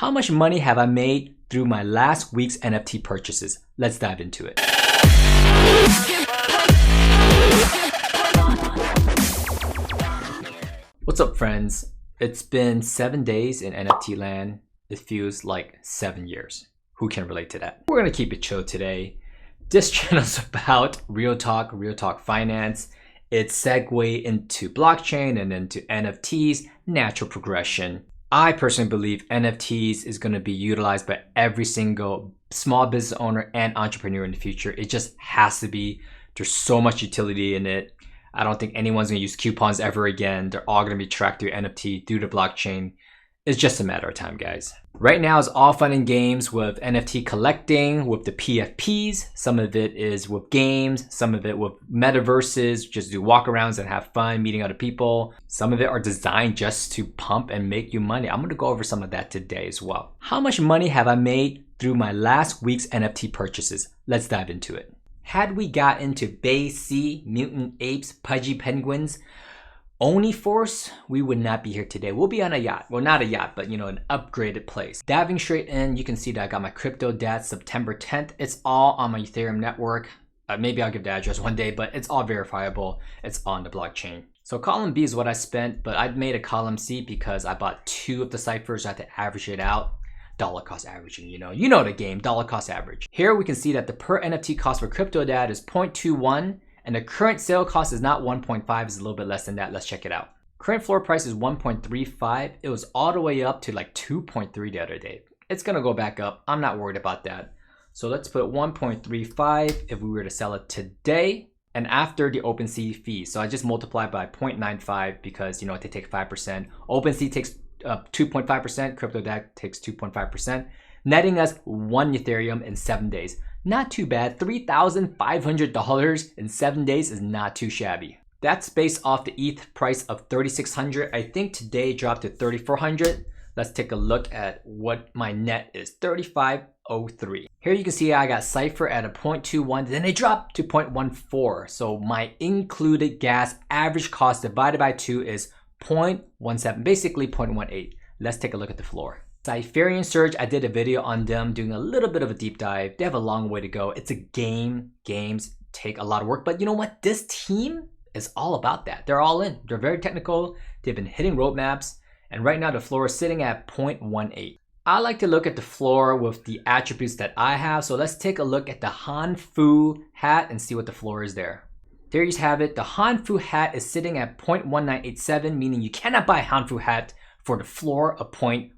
How much money have I made through my last week's NFT purchases? Let's dive into it. What's up, friends? It's been 7 days in NFT land. It feels like 7 years. Who can relate to that? We're gonna keep it chill today. This channel's about real talk finance. It's segue into blockchain and into NFTs, natural progression. I personally believe NFTs is going to be utilized by every single small business owner and entrepreneur in the future. It just has to be. There's so much utility in it. I don't think anyone's going to use coupons ever again. They're all going to be tracked through NFT, through the blockchain. It's just a matter of time, guys. Right now it's all fun and games with NFT collecting, with the PFPs. Some of it is with games, some of it with metaverses, just do walkarounds and have fun meeting other people. Some of it are designed just to pump and make you money. I'm gonna go over some of that today as well. How much money have I made through my last week's NFT purchases? Let's dive into it. Had we got into Bay Sea, Mutant Apes, Pudgy Penguins, Oni Force, we would not be here today. We'll be on a yacht. Well, not a yacht, but an upgraded place. Diving straight in, you can see that I got my Crypto Dad September 10th. It's all on my Ethereum network. Maybe I'll give the address one day, but it's all verifiable. It's on the blockchain. So column B is what I spent, but I made a column C because I bought 2 of the ciphers. I had to average it out. Dollar cost averaging, you know the game, dollar cost average. Here we can see that the per NFT cost for Crypto Dad is 0.21. And the current sale cost is not 1.5, it's a little bit less than that. Let's check it out. Current floor price is 1.35. It was all the way up to like 2.3 the other day. It's gonna go back up. I'm not worried about that. So let's put 1.35 if we were to sell it today and after the OpenSea fee. So I just multiplied by 0.95 because they take 5%. OpenSea takes 2.5%, Crypto Dad takes 2.5%, netting us 1 Ethereum in 7 days. Not too bad. $3,500 in 7 days is not too shabby. That's based off the ETH price of 3,600. I think today it dropped to 3,400. Let's take a look at what my net is. 3,503. Here you can see I got Cypher at a 0.21, then it dropped to 0.14. So my included gas average cost divided by 2 is 0.17, basically 0.18. Let's take a look at the floor. Sipheria Surge, I did a video on them doing a little bit of a deep dive. They have a long way to go. It's a game. Games take a lot of work, but you know what? This team is all about that. They're all in. They're very technical. They've been hitting roadmaps, and right now the floor is sitting at 0.18. I like to look at the floor with the attributes that I have, so let's take a look at the Hanfu hat and see what the floor is there. There you have it. The Hanfu hat is sitting at 0.1987, meaning you cannot buy a Hanfu hat for the floor of 18.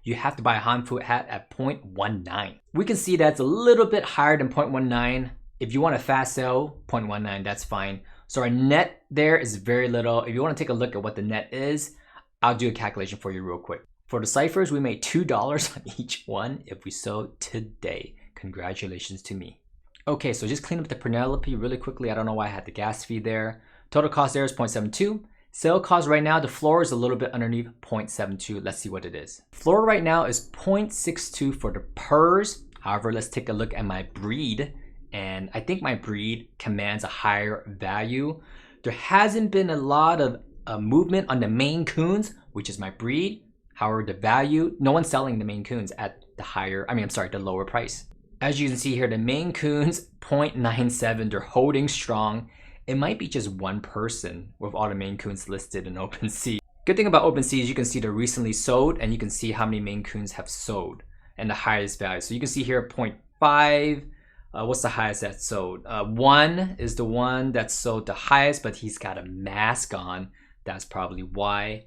You have to buy a Hanfu hat at 0.19. We can see that's a little bit higher than 0.19. If you want a fast sell, 0.19, that's fine. So our net there is very little. If you want to take a look at what the net is, I'll do a calculation for you real quick. For the ciphers, we made $2 on each one if we sold today. Congratulations to me. Okay, so just clean up the Purrnelope really quickly. I don't know why I had the gas fee there. Total cost there is 0.72. Sale cost right now, the floor is a little bit underneath 0.72. Let's see what it is. Floor right now is 0.62 for the purs. However, let's take a look at my breed. And I think my breed commands a higher value. There hasn't been a lot of movement on the Maine Coons, which is my breed. However, the value, no one's selling the Maine Coons at the lower price. As you can see here, the Maine Coons, 0.97, they're holding strong. It might be just one person with all the Maine Coons listed in OpenSea. Good thing about OpenSea is you can see they're recently sold and you can see how many Maine Coons have sold and the highest value. So you can see here 0.5. What's the highest that's sold? 1 is the one that sold the highest, but he's got a mask on. That's probably why.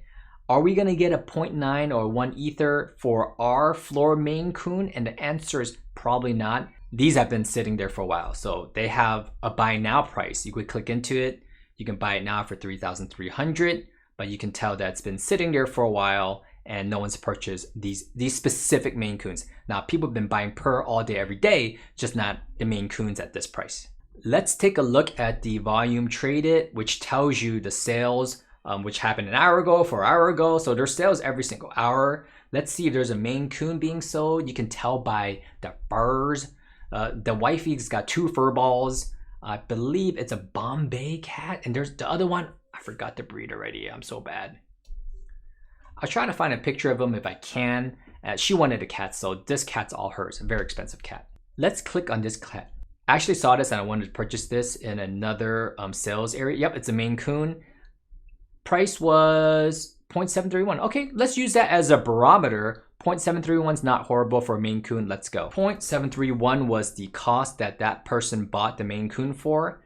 Are we gonna get a 0.9 or 1 Ether for our floor Maine Coon? And the answer is probably not. These have been sitting there for a while, so they have a buy now price. You could click into it. You can buy it now for 3,300, but you can tell that it's been sitting there for a while and no one's purchased these specific Maine Coons. Now, people have been buying per all day, every day, just not the Maine Coons at this price. Let's take a look at the volume traded, which tells you the sales, which happened an hour ago, 4 hours ago. So there's sales every single hour. Let's see if there's a Maine Coon being sold. You can tell by the furs. The wifey's got 2 fur balls. I believe it's a Bombay cat. And there's the other one. I forgot the breed already. I'm so bad. I'll try to find a picture of him if I can. She wanted a cat, so this cat's all hers. A very expensive cat. Let's click on this cat. I actually saw this and I wanted to purchase this in another sales area. Yep, it's a Maine Coon. Price was 0.731. Okay, let's use that as a barometer. 0.731 is not horrible for a Maine Coon. Let's go. 0.731 was the cost that that person bought the Maine Coon for.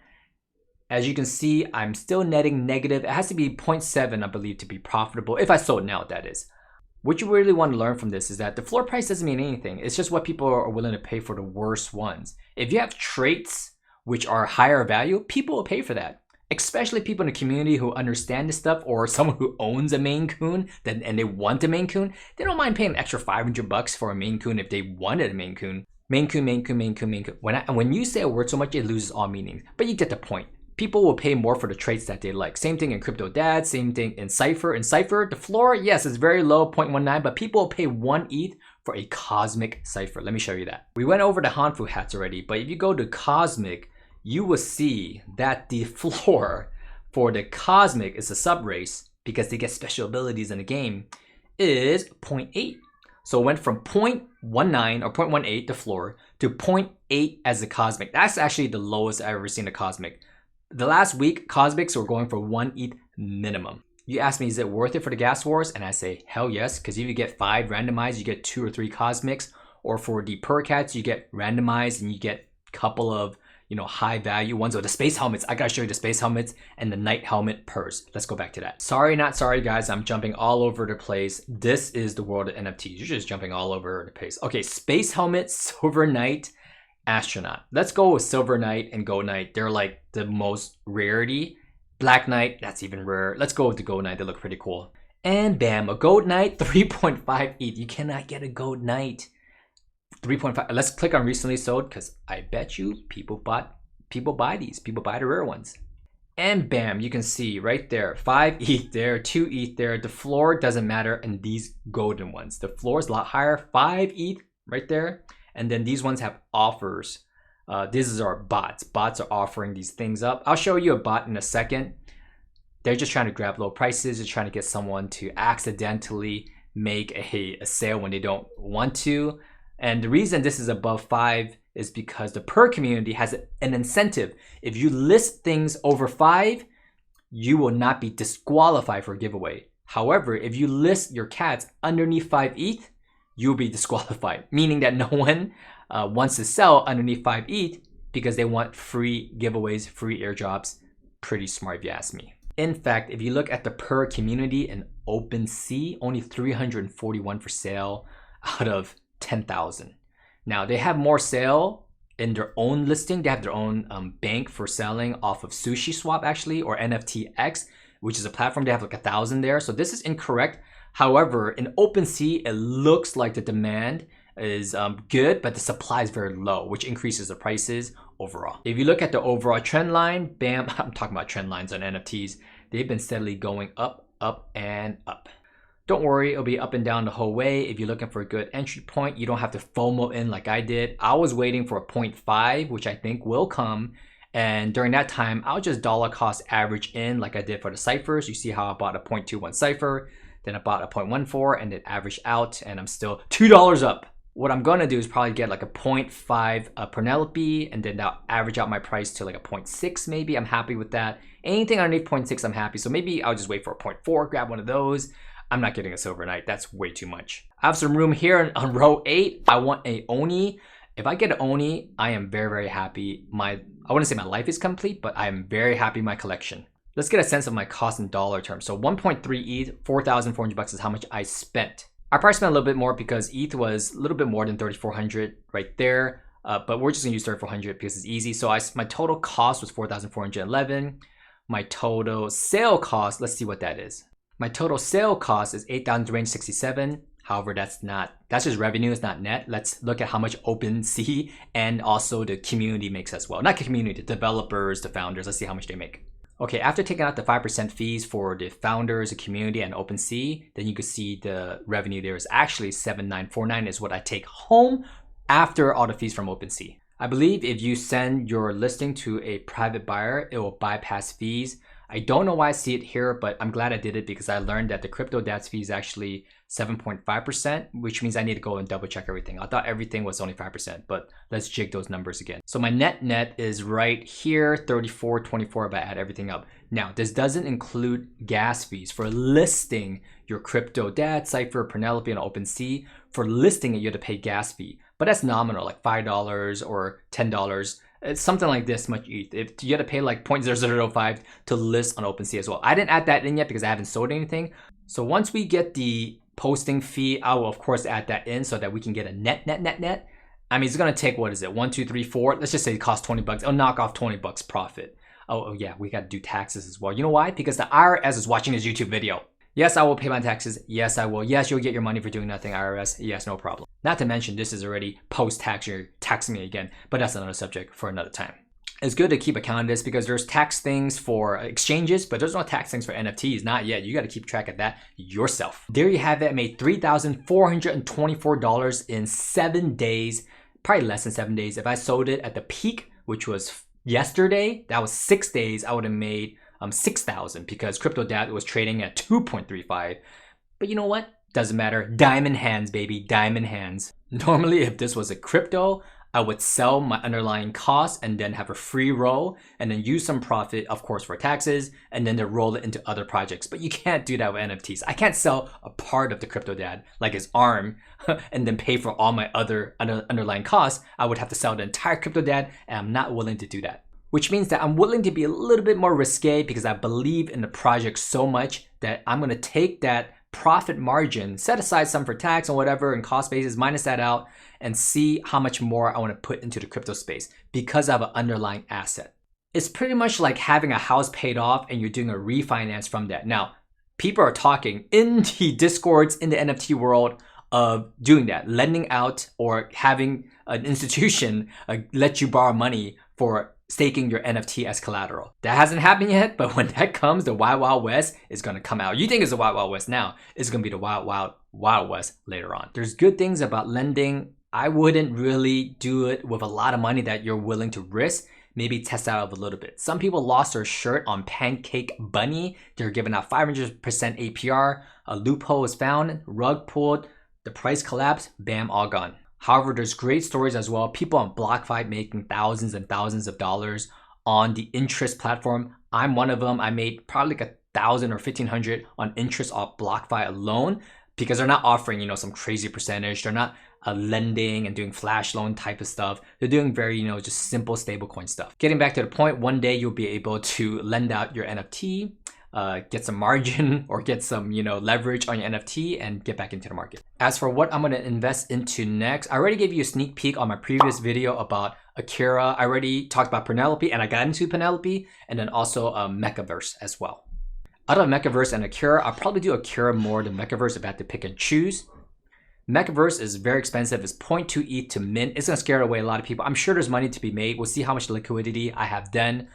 As you can see, I'm still netting negative. It has to be 0.7, I believe, to be profitable. If I sold now, that is. What you really want to learn from this is that the floor price doesn't mean anything. It's just what people are willing to pay for the worst ones. If you have traits which are higher value, people will pay for that. Especially people in the community who understand this stuff, or someone who owns a Maine Coon and they want a Maine Coon. They don't mind paying an extra $500 for a Maine Coon if they wanted a Maine Coon. Maine Coon, Maine Coon, Maine Coon, Maine Coon. When you say a word so much, it loses all meaning. But you get the point. People will pay more for the traits that they like. Same thing in Crypto Dad, same thing in Cypher. In Cypher, the floor, yes, it's very low, 0.19, but people will pay 1 ETH for a Cosmic Cypher. Let me show you that. We went over the Hanfu hats already, but if you go to Cosmic, you will see that the floor for the Cosmic is a sub-race, because they get special abilities in the game, is 0.8. So it went from 0.19 or 0.18, the floor, to 0.8 as the Cosmic. That's actually the lowest I've ever seen a Cosmic. The last week, Cosmics were going for 1 ETH minimum. You ask me, is it worth it for the gas wars? And I say, hell yes, because if you get 5 randomized, you get 2 or 3 Cosmics. Or for the Purrcats, you get randomized and you get a couple of, high value ones. Or the space helmets, I gotta show you the space helmets and the night helmet purrs. Let's go back to that. Sorry, not sorry, guys. I'm jumping all over the place. This is the world of NFTs. You're just jumping all over the place. Okay, space helmet, silver knight, astronaut. Let's go with silver knight and gold knight. They're like the most rarity. Black knight, that's even rare. Let's go with the gold knight. They look pretty cool. And bam, a gold knight, 3.5 ETH. You cannot get a gold knight. 3.5. Let's click on recently sold, because I bet you people buy these. People buy the rare ones. And bam, you can see right there, 5 ETH there, 2 ETH there. The floor doesn't matter in these golden ones. The floor is a lot higher, 5 ETH right there. And then these ones have offers. These are bots. Bots are offering these things up. I'll show you a bot in a second. They're just trying to grab low prices. They're trying to get someone to accidentally make a sale when they don't want to. And the reason this is above 5 is because the Purr community has an incentive. If you list things over 5, you will not be disqualified for a giveaway. However, if you list your cats underneath 5 ETH, you'll be disqualified, meaning that no one wants to sell underneath 5 ETH because they want free giveaways, free airdrops. Pretty smart if you ask me. In fact, if you look at the Purr community in OpenSea, only 341 for sale out of 10,000. Now they have more sale in their own listing. They have their own bank for selling off of SushiSwap actually, or NFTX, which is a platform. They have like 1,000 there. So this is incorrect. However, in OpenSea, it looks like the demand is good, but the supply is very low, which increases the prices overall. If you look at the overall trend line, bam, I'm talking about trend lines on NFTs. They've been steadily going up, up, and up. Don't worry, it'll be up and down the whole way. If you're looking for a good entry point, you don't have to FOMO in like I did. I was waiting for a 0.5, which I think will come. And during that time, I'll just dollar cost average in like I did for the ciphers. You see how I bought a 0.21 cipher, then I bought a 0.14 and it averaged out, and I'm still $2 up. What I'm gonna do is probably get like a 0.5 Purrnelope, and then that'll average out my price to like a 0.6 maybe. I'm happy with that. Anything underneath 0.6, I'm happy. So maybe I'll just wait for a 0.4, grab one of those. I'm not getting a silver knight. That's way too much. I have some room here on row 8. I want a Oni. If I get an Oni, I am very, very happy. I wouldn't say my life is complete, but I am very happy with my collection. Let's get a sense of my cost in dollar terms. So 1.3 ETH, 4,400 bucks is how much I spent. I probably spent a little bit more because ETH was a little bit more than 3,400 right there. But we're just gonna use 3,400 because it's easy. So my total cost was 4,411. My total sale cost, let's see what that is. My total sale cost is 8,367. However, that's just revenue, it's not net. Let's look at how much OpenSea and also the community makes as well. Not the community, the developers, the founders. Let's see how much they make. Okay, after taking out the 5% fees for the founders, the community, and OpenSea, then you can see the revenue there is actually 7,949 is what I take home after all the fees from OpenSea. I believe if you send your listing to a private buyer, it will bypass fees. I don't know why I see it here, but I'm glad I did it because I learned that the Crypto Dad's fee is actually 7.5%, which means I need to go and double check everything. I thought everything was only 5%, but let's jig those numbers again. So my net is right here, 34.24 if I add everything up. Now, this doesn't include gas fees for listing your Crypto Dad, Cypher, Purrnelope, and OpenSea. For listing it, you have to pay gas fee, but that's nominal, like $5 or $10. It's something like this much ETH. If you had to pay like 0.0005 to list on OpenSea as well. I didn't add that in yet because I haven't sold anything. So once we get the posting fee, I will of course add that in so that we can get a net. I mean, it's gonna take, what is it, 1, 2, 3, 4. Let's just say it costs 20 bucks. I'll knock off 20 bucks profit. Oh yeah, we gotta do taxes as well. You know why? Because the IRS is watching this YouTube video. Yes, I will pay my taxes. Yes, I will. Yes, you'll get your money for doing nothing, IRS. Yes, no problem. Not to mention, this is already post-tax. You're taxing me again, but that's another subject for another time. It's good to keep account of this because there's tax things for exchanges, but there's no tax things for NFTs. Not yet. You got to keep track of that yourself. There you have it. I made $3,424 in 7 days, probably less than 7 days. If I sold it at the peak, which was yesterday, that was 6 days, I would have made 6,000 because Crypto Dad was trading at 2.35. But you know what? Doesn't matter. Diamond hands, baby. Diamond hands. Normally, if this was a crypto, I would sell my underlying costs and then have a free roll and then use some profit, of course, for taxes, and then to roll it into other projects. But you can't do that with NFTs. I can't sell a part of the Crypto Dad, like his arm, and then pay for all my other underlying costs. I would have to sell the entire Crypto Dad, and I'm not willing to do that. Which means that I'm willing to be a little bit more risque because I believe in the project so much that I'm gonna take that profit margin, set aside some for tax and whatever and cost basis, minus that out, and see how much more I wanna put into the crypto space because I have an underlying asset. It's pretty much like having a house paid off and you're doing a refinance from that. Now, people are talking in the Discords, in the NFT world, of doing that, lending out or having an institution let you borrow money for staking your NFT as collateral. That hasn't happened yet, but when that comes, the Wild Wild West is gonna come out. You think it's the Wild Wild West now, it's gonna be the Wild West later on. There's good things about lending. I wouldn't really do it with a lot of money that you're willing to risk. Maybe test out a little bit. Some people lost their shirt on Pancake Bunny. They're giving out 500% APR. A loophole was found, rug pulled, the price collapsed, bam, all gone. However, there's great stories as well. People on BlockFi making thousands and thousands of dollars on the interest platform. I'm one of them. I made probably like 1,000 or 1,500 on interest off BlockFi alone because they're not offering, some crazy percentage. They're not lending and doing flash loan type of stuff. They're doing very, just simple stablecoin stuff. Getting back to the point, one day you'll be able to lend out your NFT, get some margin or get some, leverage on your NFT and get back into the market. As for what I'm going to invest into next, I already gave you a sneak peek on my previous video about Akira. I already talked about Purrnelope and I got into Purrnelope, and then also Mechaverse as well. Out of Mechaverse and Akira, I'll probably do Akira more than Mechaverse if I had to pick and choose. Mechaverse is very expensive. It's 0.2 ETH to mint. It's going to scare away a lot of people. I'm sure there's money to be made. We'll see how much liquidity I have then.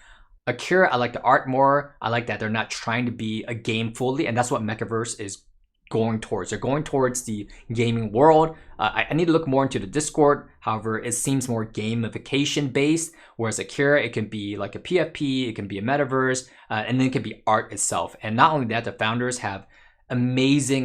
Akira, I like the art more. I like that they're not trying to be a game fully, and that's what Mechaverse is going towards. They're going towards the gaming world. I need to look more into the Discord. However, it seems more gamification based, whereas Akira, it can be like a PFP, it can be a metaverse, and then it can be art itself. And not only that, the founders have amazing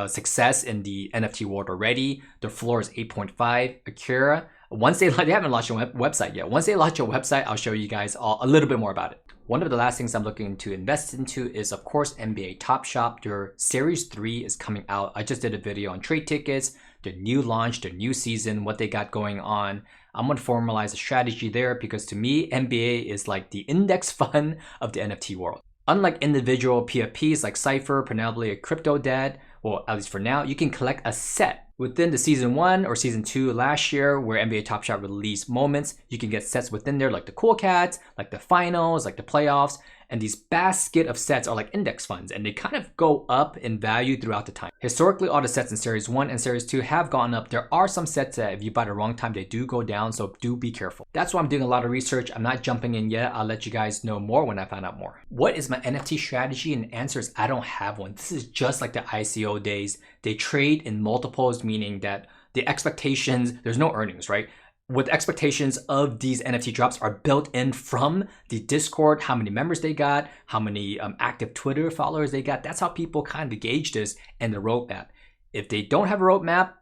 success in the NFT world already. Their floor is 8.5. Akira, once they haven't launched a website yet. Once they launch a website, I'll show you guys a little bit more about it. One of the last things I'm looking to invest into is, of course, NBA Top Shop. Their Series 3 is coming out. I just did a video on trade tickets, their new launch, their new season, what they got going on. I'm going to formalize a strategy there because to me, NBA is like the index fund of the NFT world. Unlike individual PFPs like Cypher, Purrnelope, or Crypto Dad, well, at least for now, you can collect a set. Within the season 1 or season 2 last year, where NBA Top Shot released moments, you can get sets within there like the Cool Cats, like the finals, like the playoffs, and these basket of sets are like index funds and they kind of go up in value throughout the time. Historically, all the sets in Series 1 and Series 2 have gone up. There are some sets that if you buy the wrong time, they do go down, so do be careful. That's why I'm doing a lot of research. I'm not jumping in yet. I'll let you guys know more when I find out more. What is my NFT strategy? And the answer is I don't have one. This is just like the ICO days. They trade in multiples, meaning that the expectations, there's no earnings, right? with expectations of these NFT drops are built in from the Discord, how many members they got, how many active Twitter followers they got. That's how people kind of gauge this and the roadmap. If they don't have a roadmap,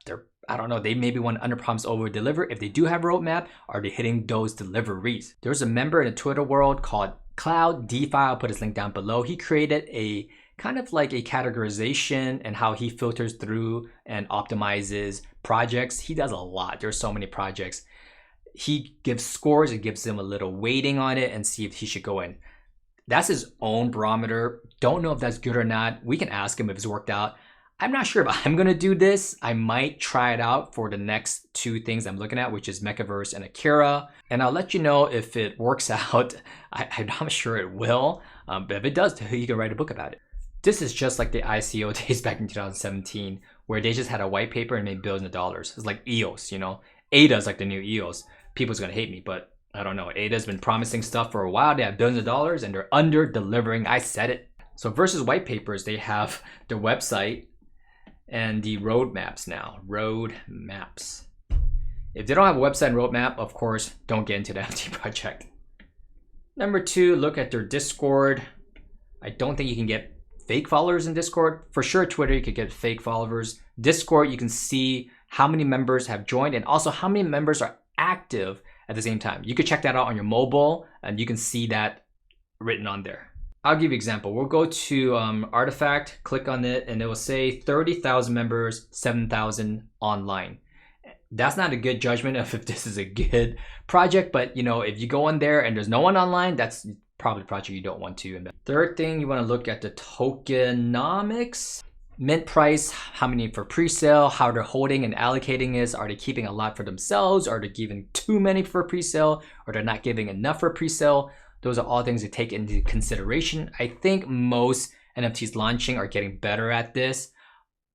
I don't know, they maybe want to under-promise, over-deliver. If they do have a roadmap, are they hitting those deliveries? There's a member in the Twitter world called Cloud DeFi. I'll put his link down below. He created a kind of like a categorization and how he filters through and optimizes projects. He does a lot. There's so many projects. He gives scores and gives them a little weighting on it and see if he should go in. That's his own barometer. Don't know if that's good or not. We can ask him if it's worked out. I'm not sure if I'm gonna do this. I might try it out for the next two things I'm looking at, which is Mechaverse and Akira. And I'll let you know if it works out. I'm not sure it will, but if it does, you can write a book about it. This is just like the ICO days back in 2017, where they just had a white paper and made billions of dollars. It's like EOS, you know? ADA is like the new EOS. People's gonna hate me, but I don't know. ADA's been promising stuff for a while. They have billions of dollars and they're under delivering. I said it. So versus white papers, they have their website and the roadmaps now. Roadmaps. If they don't have a website and roadmap, of course, don't get into the NFT project. Number two, look at their Discord. I don't think you can get fake followers in Discord. For sure, Twitter, you could get fake followers. Discord, you can see how many members have joined and also how many members are active at the same time. You could check that out on your mobile and you can see that written on there. I'll give you an example. We'll go to Artifact, click on it, and it will say 30,000 members, 7,000 online. That's not a good judgment of if this is a good project, but you know, if you go on there and there's no one online, that's probably a project you don't want to invest. Third thing, you want to look at the tokenomics. Mint price, how many for pre-sale, how they're holding and allocating is. Are they keeping a lot for themselves? Are they giving too many for pre-sale? Or they're not giving enough for pre-sale? Those are all things to take into consideration. I think most NFTs launching are getting better at this,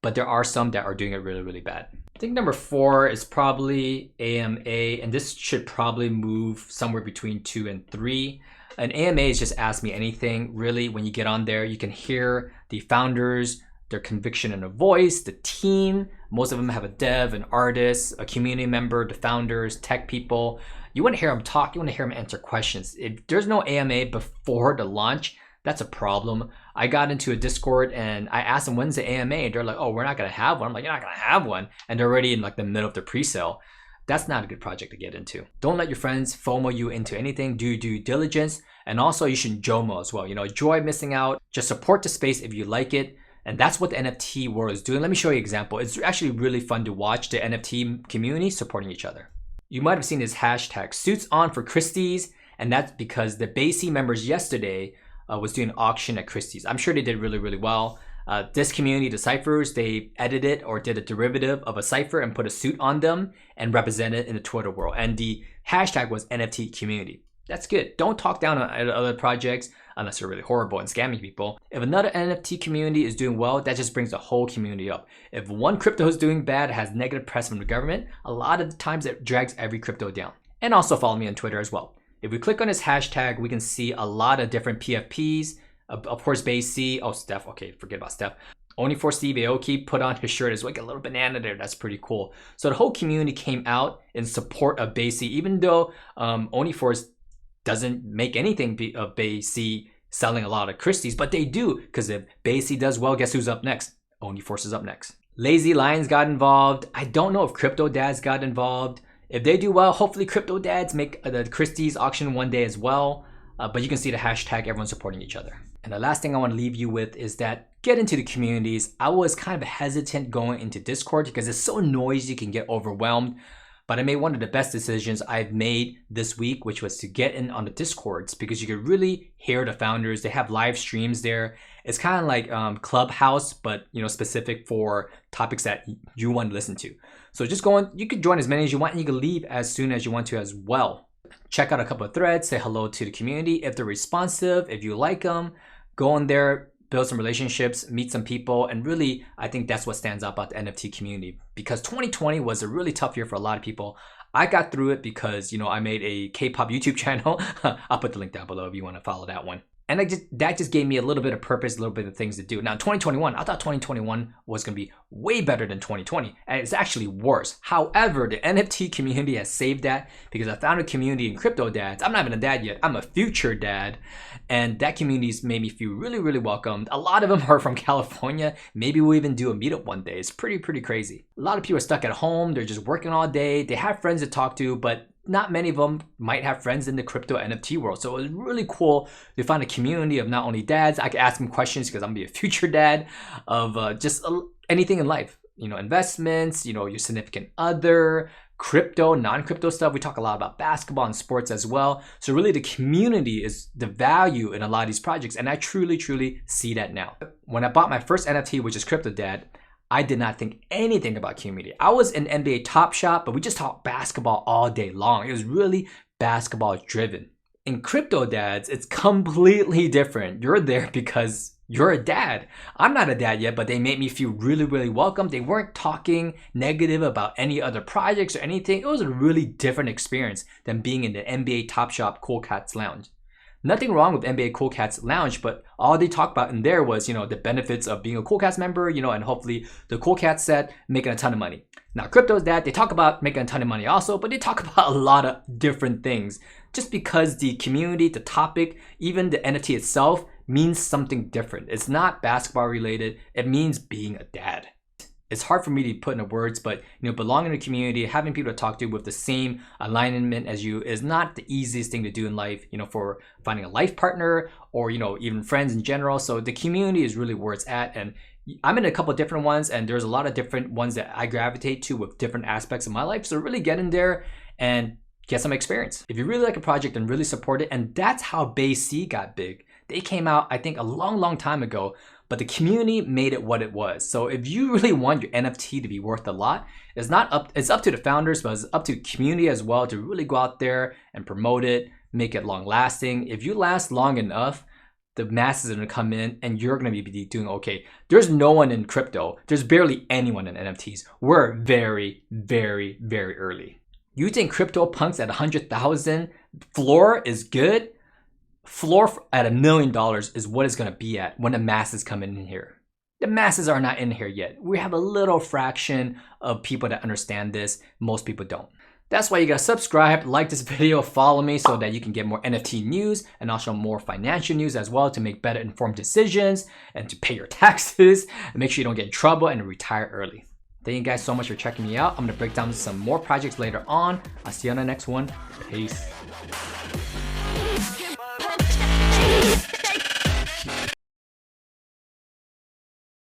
but there are some that are doing it really, really bad. I think number four is probably AMA, and this should probably move somewhere between 2 and 3. An AMA is just ask me anything. Really, when you get on there, you can hear the founders, their conviction and a voice, the team. Most of them have a dev, an artist, a community member, the founders, tech people. You want to hear them talk, you want to hear them answer questions. If there's no AMA before the launch, that's a problem. I got into a Discord and I asked them, when's the AMA? They're like, oh, we're not gonna have one. I'm like, you're not gonna have one. And they're already in like the middle of the pre-sale. That's not a good project to get into. Don't let your friends FOMO you into anything. Do due diligence. And also you should JOMO as well. You know, enjoy missing out. Just support the space if you like it. And that's what the NFT world is doing. Let me show you an example. It's actually really fun to watch the NFT community supporting each other. You might have seen this hashtag, suits on for Christie's. And that's because the BASE members yesterday was doing an auction at Christie's. I'm sure they did really, really well. This community, the ciphers, they edited or did a derivative of a cipher and put a suit on them and represented it in the Twitter world. And the hashtag was NFT community. That's good. Don't talk down on other projects unless you're really horrible and scamming people. If another NFT community is doing well, that just brings the whole community up. If one crypto is doing bad, has negative press from the government, a lot of the times it drags every crypto down. And also follow me on Twitter as well. If we click on this hashtag, we can see a lot of different PFPs. Of course, BASE. Oh, Steph. Okay, forget about Steph. Only for Steve Aoki put on his shirt. It's like a little banana there. That's pretty cool. So the whole community came out in support of BASE, even though Only Force doesn't make anything of BASE selling a lot of Christie's, but they do, because if BASE does well, guess who's up next? Only Force is up next. Lazy Lions got involved. I don't know if Crypto Dads got involved. If they do well, hopefully Crypto Dads make the Christie's auction one day as well. But you can see the hashtag, everyone supporting each other. And the last thing I want to leave you with is that get into the communities. I was kind of hesitant going into Discord because it's so noisy, you can get overwhelmed. But I made one of the best decisions I've made this week, which was to get in on the Discords, because you could really hear the founders. They have live streams there. It's kind of like Clubhouse, but you know, specific for topics that you want to listen to. So just go on, you could join as many as you want and you can leave as soon as you want to as well. Check out a couple of threads, say hello to the community. If they're responsive, if you like them, go on there, build some relationships, meet some people, and really, I think that's what stands out about the NFT community, because 2020 was a really tough year for a lot of people. I got through it because, you know, I made a K-pop YouTube channel. I'll put the link down below if you want to follow that one. And that just gave me a little bit of purpose, a little bit of things to do. Now, 2021, I thought 2021 was going to be way better than 2020, and it's actually worse. However, the NFT community has saved that because I found a community in Crypto Dads. I'm not even a dad yet. I'm a future dad, and that community's made me feel really, really welcomed. A lot of them are from California. Maybe we'll even do a meetup one day. It's pretty crazy. A lot of people are stuck at home. They're just working all day. They have friends to talk to, but not many of them might have friends in the crypto NFT world. So it was really cool to find a community of not only dads. I could ask them questions because I'm gonna be a future dad of just anything in life. You know, investments, you know, your significant other, crypto, non-crypto stuff. We talk a lot about basketball and sports as well. So really the community is the value in a lot of these projects. And I truly see that now. When I bought my first NFT, which is Crypto Dad, I did not think anything about community. I was in NBA Top Shop, but we just talked basketball all day long. It was really basketball driven. In Crypto Dads, it's completely different. You're there because you're a dad. I'm not a dad yet, but they made me feel really welcome. They weren't talking negative about any other projects or anything. It was a really different experience than being in the NBA Top Shop Cool Cats Lounge. Nothing wrong with NBA Cool Cats Lounge, but all they talked about in there was, you know, the benefits of being a Cool Cats member, you know, and hopefully the Cool Cats set making a ton of money. Now, Crypto's Dad, they talk about making a ton of money also, but they talk about a lot of different things just because the community, the topic, even the NFT itself means something different. It's not basketball related. It means being a dad. It's hard for me to put into words, but you know, belonging in a community, having people to talk to with the same alignment as you is not the easiest thing to do in life, you know, for finding a life partner or, you know, even friends in general. So the community is really where it's at. And I'm in a couple of different ones, and there's a lot of different ones that I gravitate to with different aspects of my life. So really get in there and get some experience. If you really like a project and really support it, and that's how BayC got big. They came out, I think, a long time ago, but the community made it what it was. So if you really want your NFT to be worth a lot, it's up to the founders, but it's up to the community as well to really go out there and promote it, make it long lasting. If you last long enough, the masses are gonna come in and you're gonna be doing okay. There's no one in crypto. There's barely anyone in NFTs. We're very early. You think CryptoPunks at 100,000 floor is good? Floor at $1 million is what it's gonna be at when the masses come in here. The masses are not in here yet. We have a little fraction of people that understand this. Most people don't. That's why you gotta subscribe, like this video, follow me so that you can get more NFT news and also more financial news as well to make better informed decisions and to pay your taxes and make sure you don't get in trouble and retire early. Thank you guys so much for checking me out. I'm gonna break down some more projects later on. I'll see you on the next one. Peace.